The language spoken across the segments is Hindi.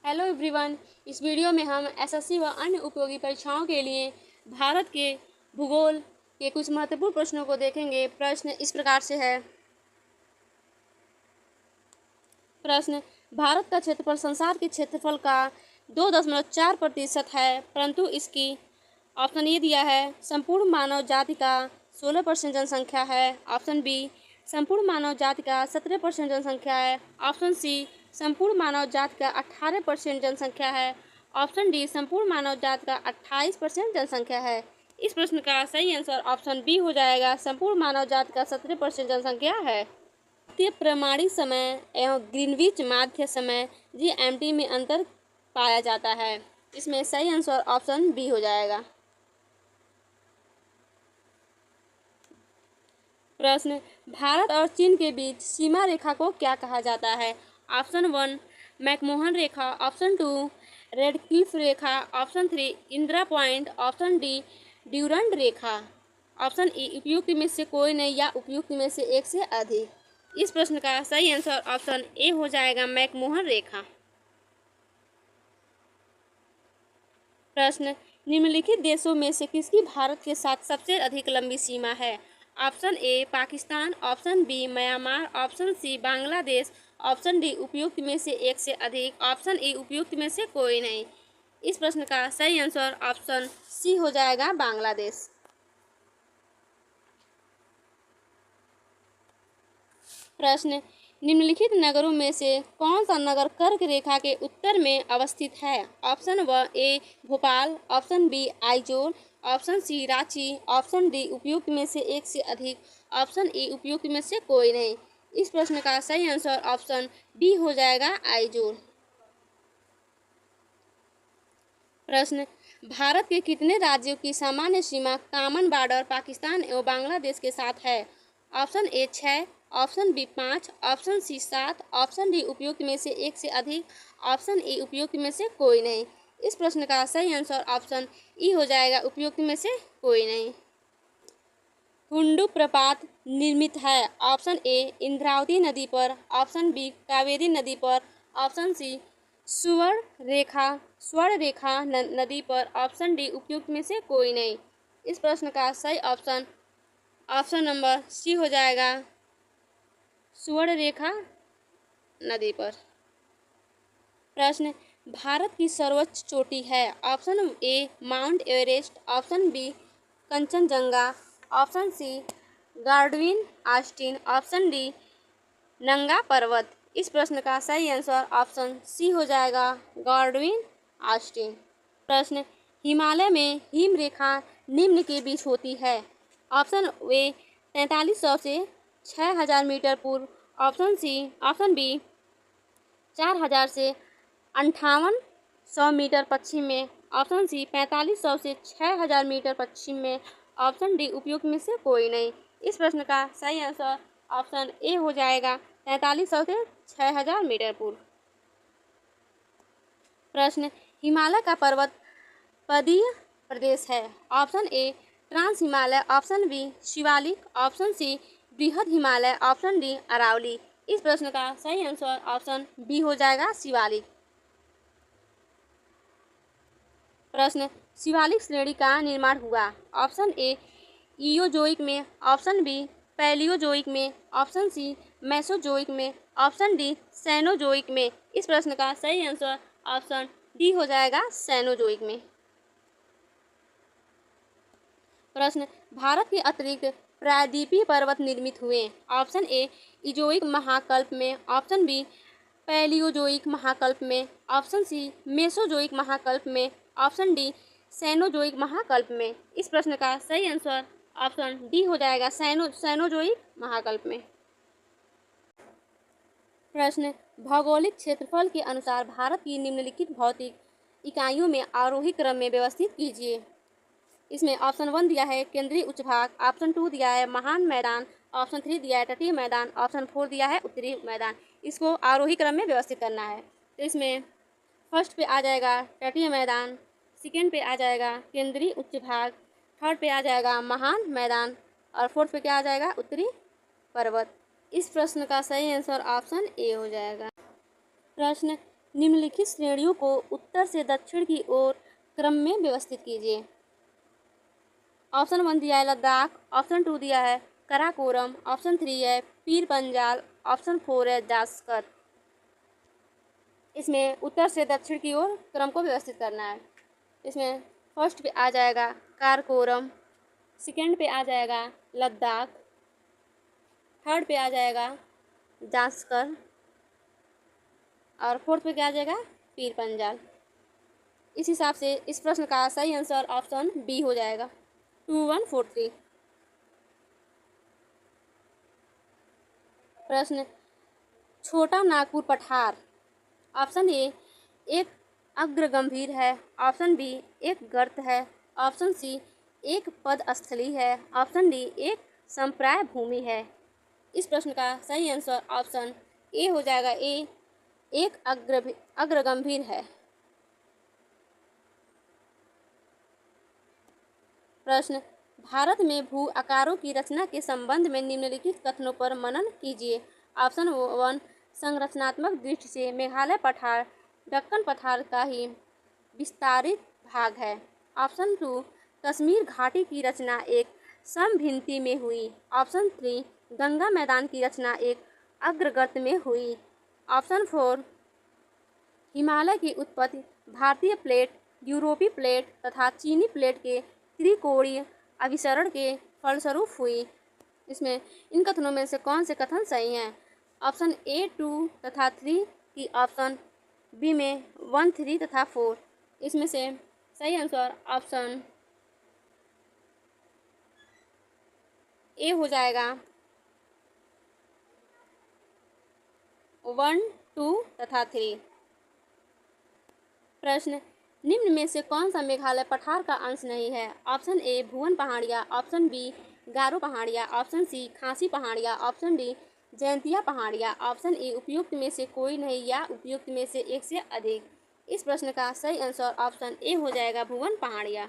Hello everyone. इस वीडियो में हम एसएससी व अन्य उपयोगी परीक्षाओं के लिए भारत के भूगोल के कुछ महत्वपूर्ण प्रश्नों को देखेंगे। प्रश्न इस प्रकार से है। प्रश्न, भारत का क्षेत्रफल संसार के क्षेत्रफल का 2.4% है, परंतु इसकी ऑप्शन ए दिया है संपूर्ण मानव जाति का 16% जनसंख्या है। ऑप्शन बी, संपूर्ण मानव जाति का 17% जनसंख्या है। ऑप्शन सी, संपूर्ण मानव जाति का 18% जनसंख्या है। ऑप्शन डी, संपूर्ण मानव जाति का 28% जनसंख्या है। इस प्रश्न का सही आंसर ऑप्शन बी हो जाएगा, संपूर्ण मानव जाति का 17% जनसंख्या है। भारतीय प्रमाणिक समय एवं ग्रीनविच माध्य समय GMT में अंतर पाया जाता है। इसमें सही आंसर ऑप्शन बी हो जाएगा। प्रश्न, भारत और चीन के बीच सीमा रेखा को क्या कहा जाता है? ऑप्शन 1 मैकमोहन रेखा, ऑप्शन 2 रेडक्लिफ रेखा, option 3 Indira point, option D Durand रेखा। ऑप्शन ई उपयुक्त में से कोई नहीं या उपयुक्त में से एक से अधिक। इस प्रश्न का सही आंसर ऑप्शन ए हो जाएगा, मैकमोहन रेखा। प्रश्न, निम्नलिखित देशों में से किसकी भारत के साथ सबसे अधिक लंबी सीमा है? Option A Pakistan, option B Myanmar, option C Bangladesh, option D उपयुक्त में से एक से अधिक, ऑप्शन ई उपयुक्त में से कोई नहीं। इस प्रश्न का सही आंसर ऑप्शन सी हो जाएगा, बांग्लादेश। प्रश्न, निम्नलिखित नगरों में से कौन सा नगर कर्क रेखा के उत्तर में अवस्थित है? Option A Bhopal, option B Aizawl, option C Ranchi, option D उपयुक्त में से एक से अधिक, ऑप्शन ई उपयुक्त में से कोई नहीं। इस प्रश्न का सही आंसर ऑप्शन डी हो जाएगा, आइजोल। प्रश्न, भारत के कितने राज्यों की सामान्य सीमा कॉमन बॉर्डर पाकिस्तान एवं बांग्लादेश के साथ है? Option A 6, option B 5, option C 7, option D उपयुक्त में से एक से अधिक, ऑप्शन ई उपयुक्त में से कोई नहीं। इस प्रश्न का सही आंसर ऑप्शन ई हो जाएगा, उपयुक्त में से कोई नहीं। हुंडू प्रपात निर्मित है? ऑप्शन ए इंद्रावती नदी पर, ऑप्शन बी कावेरी नदी पर, ऑप्शन सी स्वर्ण रेखा नदी पर, ऑप्शन डी उपयुक्त में से कोई नहीं। इस प्रश्न का सही ऑप्शन ऑप्शन नंबर सी हो जाएगा, स्वर्ण रेखा नदी पर। प्रश्न, भारत की सर्वोच्च चोटी है? Option A Mount Everest, option B Kanchenjunga, option C Godwin Austen, option D Nanga Parbat. इस प्रश्न का सही आंसर ऑप्शन सी हो जाएगा, गार्डविन ऑस्टिन। प्रश्न, हिमालय में हिम रेखा निम्न के बीच होती है? ऑप्शन ए 4300 से 6000 मीटर पूर्व, ऑप्शन बी 4000 से 5800 मीटर पश्चिम में, ऑप्शन सी 4500 से 6000 मीटर पश्चिम में, ऑप्शन डी उपयुक्त में से कोई नहीं। इस प्रश्न का सही आंसर ऑप्शन ए हो जाएगा, 4300 से 6000 मीटर पूर्व। प्रश्न, हिमालय का पर्वत पदीय प्रदेश है? Option A trans Himalaya, option B Shivalik, option C बृहद हिमालय, ऑप्शन डी अरावली। इस प्रश्न का सही आंसर ऑप्शन बी हो जाएगा, शिवालिक। प्रश्न, शिवालिक श्रेणी का निर्माण हुआ? ऑप्शन ए इयोजोइक में, ऑप्शन बी पैलियोजोइक में, ऑप्शन सी मेसोजोइक में, ऑप्शन डी सेनोजोइक में। इस प्रश्न का सही आंसर ऑप्शन डी हो जाएगा, सेनोजोइक में। प्रश्न, भारत के अतिरिक्त प्रायद्वीपीय पर्वत निर्मित हुए? ऑप्शन ए इजोइक महाकल्प में, ऑप्शन बी पैलियोजोइक महाकल्प में, ऑप्शन सी मेसोजोइक महाकल्प में, ऑप्शन डी सेनोजोइक महाकल्प में। इस प्रश्न का सही आंसर ऑप्शन डी हो जाएगा, सेनोजोइक महाकल्प में। प्रश्न, भौगोलिक क्षेत्रफल के अनुसार भारत की निम्नलिखित भौतिक इकाइयों में आरोही क्रम में व्यवस्थित कीजिए। इसमें ऑप्शन 1 दिया है केंद्रीय उच्च भाग, ऑप्शन 2 दिया है महान मैदान, ऑप्शन 3 दिया है तटीय मैदान, ऑप्शन 4 दिया है उत्तरी मैदान। इसको आरोही क्रम में व्यवस्थित करना है। तो इसमें फर्स्ट पे आ जाएगा तटीय मैदान, सेकेंड पे आ जाएगा केंद्रीय उच्च भाग, थर्ड पे आ जाएगा महान मैदान और फोर्थ पे क्या आ जाएगा, उत्तरी पर्वत। इस प्रश्न का सही आंसर ऑप्शन ए हो जाएगा। प्रश्न, निम्नलिखित श्रेणियों को उत्तर से दक्षिण की ओर क्रम में व्यवस्थित कीजिए। ऑप्शन 1 दिया है लद्दाख, ऑप्शन 2 दिया है कराकोरम, ऑप्शन 3 है पीर पंजाल, ऑप्शन 4 है जास्कर। इसमें उत्तर से दक्षिण की ओर क्रम को व्यवस्थित करना है। इसमें फर्स्ट पे आ जाएगा काराकोरम, सेकंड पे आ जाएगा लद्दाख, थर्ड पे आ जाएगा जास्कर और फोर्थ पे क्या आ जाएगा पीर पंजाल। इस हिसाब से इस प्रश्न का सही आंसर ऑप्शन बी हो जाएगा 2143। प्रश्न छोटा नागपुर पठार, ऑप्शन ए एक अग्रगंभीर है, ऑप्शन बी एक गर्त है, ऑप्शन सी एक पदस्थली है, ऑप्शन डी एक संप्राय भूमि है। इस प्रश्न का सही आंसर ऑप्शन ए हो जाएगा, ए एक अग्रगंभीर है। प्रश्न भारत में भू आकारों की रचना के संबंध में निम्नलिखित कथनों पर मनन कीजिए। ऑप्शन 1 संरचनात्मक दृष्टि से मेघालय पठार दक्कन पठार का ही विस्तारित भाग है। ऑप्शन 2 कश्मीर घाटी की रचना एक समभिन्ति में हुई। ऑप्शन 3 गंगा मैदान की रचना एक अग्रगर्त में हुई। ऑप्शन 4 हिमालय की उत्पत्ति भारतीय प्लेट, यूरोपीय प्लेट तथा चीनी प्लेट के त्रिकोणीय अभिसरण के फलस्वरूप हुई। इसमें इन कथनों में से कौन से कथन सही हैं? ऑप्शन ए 2 तथा 3 की ऑप्शन बी में 1, 3 तथा 4। इसमें से सही आंसर ऑप्शन ए हो जाएगा 1, 2 तथा 3। प्रश्न निम्न में से कौन सा मेघालय पठार का अंश नहीं है? ऑप्शन ए भुवन पहाड़ियाँ, ऑप्शन बी गारो पहाड़ियाँ, ऑप्शन सी खासी पहाड़ियाँ, ऑप्शन डी जयंतिया पहाड़ियाँ, ऑप्शन ए उपयुक्त में से कोई नहीं या उपयुक्त में से एक से अधिक। इस प्रश्न का सही आंसर ऑप्शन ए हो जाएगा भुवन पहाड़ियाँ।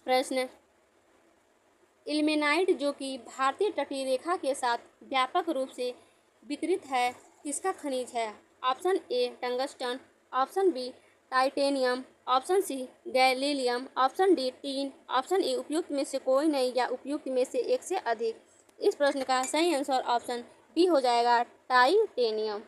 प्रश्न इल्मेनाइट जो कि भारतीय तटीय रेखा के साथ व्यापक रूप से वितरित है किसका खनिज है? Option A tungsten, option B titanium, option C gallium, option D tin, option A उपयुक्त में से कोई नहीं या उपयुक्त में से एक से अधिक। इस प्रश्न का सही आंसर ऑप्शन बी हो जाएगा टाइटेनियम।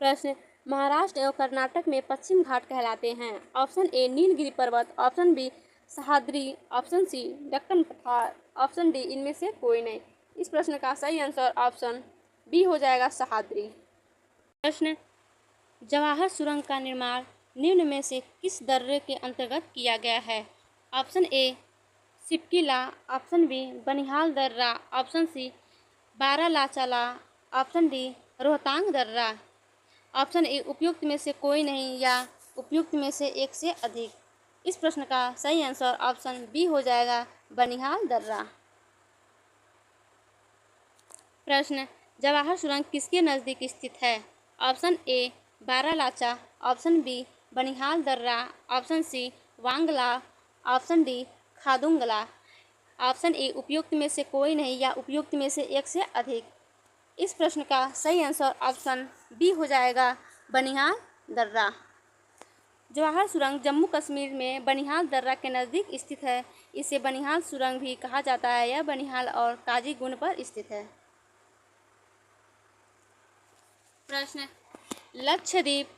प्रश्न महाराष्ट्र एवं कर्नाटक में पश्चिम घाट कहलाते हैं। ऑप्शन ए नीलगिरी पर्वत, option B Sahyadri, option C Deccan पठार, ऑप्शन डी इनमें से कोई नहीं। इस प्रश्न का सही आंसर ऑप्शन बी हो जाएगा सह्याद्री। प्रश्न जवाहर सुरंग का निर्माण निम्न में से किस दर्रे के अंतर्गत किया गया है? Option A Shipkila, option B Banihal दर्रा, option C Baralachala, option D Rohtang दर्रा, ऑप्शन ए उपयुक्त में से कोई नहीं या उपयुक्त में से एक से अधिक। इस प्रश्न का सही आंसर ऑप्शन बी हो जाएगा बनिहाल दर्रा। प्रश्न जवाहर सुरंग किसके नज़दीक स्थित है? Option A Baralacha, option B Banihal दर्रा, option C Wangla, option D Khardungla, option A उपयुक्त में से कोई नहीं या उपयुक्त में से एक से अधिक। इस प्रश्न का सही आंसर ऑप्शन बी हो जाएगा बनिहाल दर्रा। जवाहर सुरंग जम्मू कश्मीर में बनिहाल दर्रा के नज़दीक स्थित है। इसे बनिहाल सुरंग भी कहा जाता है। यह बनिहाल और काजीगुंड पर स्थित है। प्रश्न लक्षद्वीप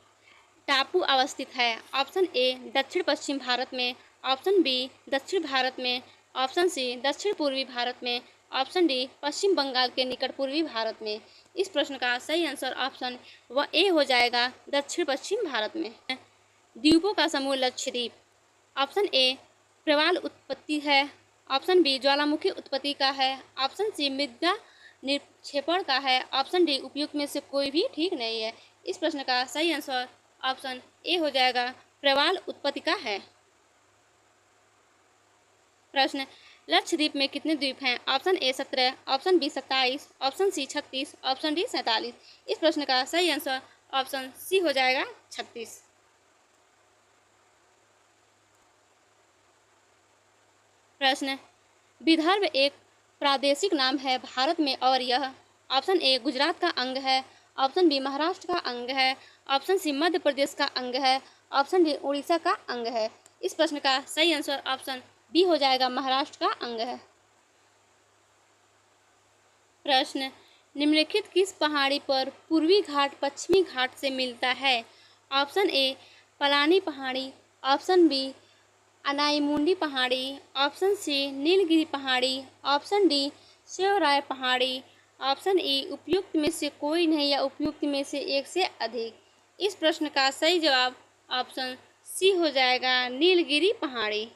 टापू अवस्थित है। ऑप्शन ए दक्षिण पश्चिम भारत में, ऑप्शन बी दक्षिण भारत में, ऑप्शन सी दक्षिण पूर्वी भारत में, ऑप्शन डी पश्चिम बंगाल के निकट पूर्वी भारत में। इस प्रश्न का सही आंसर ऑप्शन व ए हो जाएगा दक्षिण पश्चिम भारत में। द्वीपों का समूह लक्षद्वीप। ऑप्शन ए प्रवाल उत्पत्ति है, ऑप्शन बी ज्वालामुखी उत्पत्ति का है, ऑप्शन सी मृदा निक्षेपण का है, ऑप्शन डी उपयुक्त में से कोई भी ठीक नहीं है। इस प्रश्न का सही आंसर ऑप्शन ए हो जाएगा प्रवाल उत्पत्ति का है। प्रश्न लक्षद्वीप में कितने द्वीप हैं? Option A 17, option B 27, option C 36, option D 47। इस प्रश्न का सही आंसर ऑप्शन सी हो जाएगा 36। प्रश्न विदर्भ एक प्रादेशिक नाम है भारत में और यह ऑप्शन ए गुजरात का अंग है, ऑप्शन बी महाराष्ट्र का अंग है, ऑप्शन सी मध्य प्रदेश का अंग है, ऑप्शन डी उड़ीसा का अंग है। इस प्रश्न का सही आंसर ऑप्शन बी हो जाएगा, महाराष्ट्र का अंग है। प्रश्न, निम्नलिखित किस पहाड़ी पर पूर्वी घाट पश्चिमी घाट से मिलता है? ऑप्शन ए पलानी पहाड़ी, ऑप्शन बी अनाईमुंडी पहाड़ी, ऑप्शन सी नीलगिरी पहाड़ी, ऑप्शन डी शिवराय पहाड़ी, ऑप्शन ई उपयुक्त में से कोई नहीं या उपयुक्त में से एक से अधिक। इस प्रश्न का सही जवाब ऑप्शन सी हो जाएगा, नीलगिरी पहाड़ी।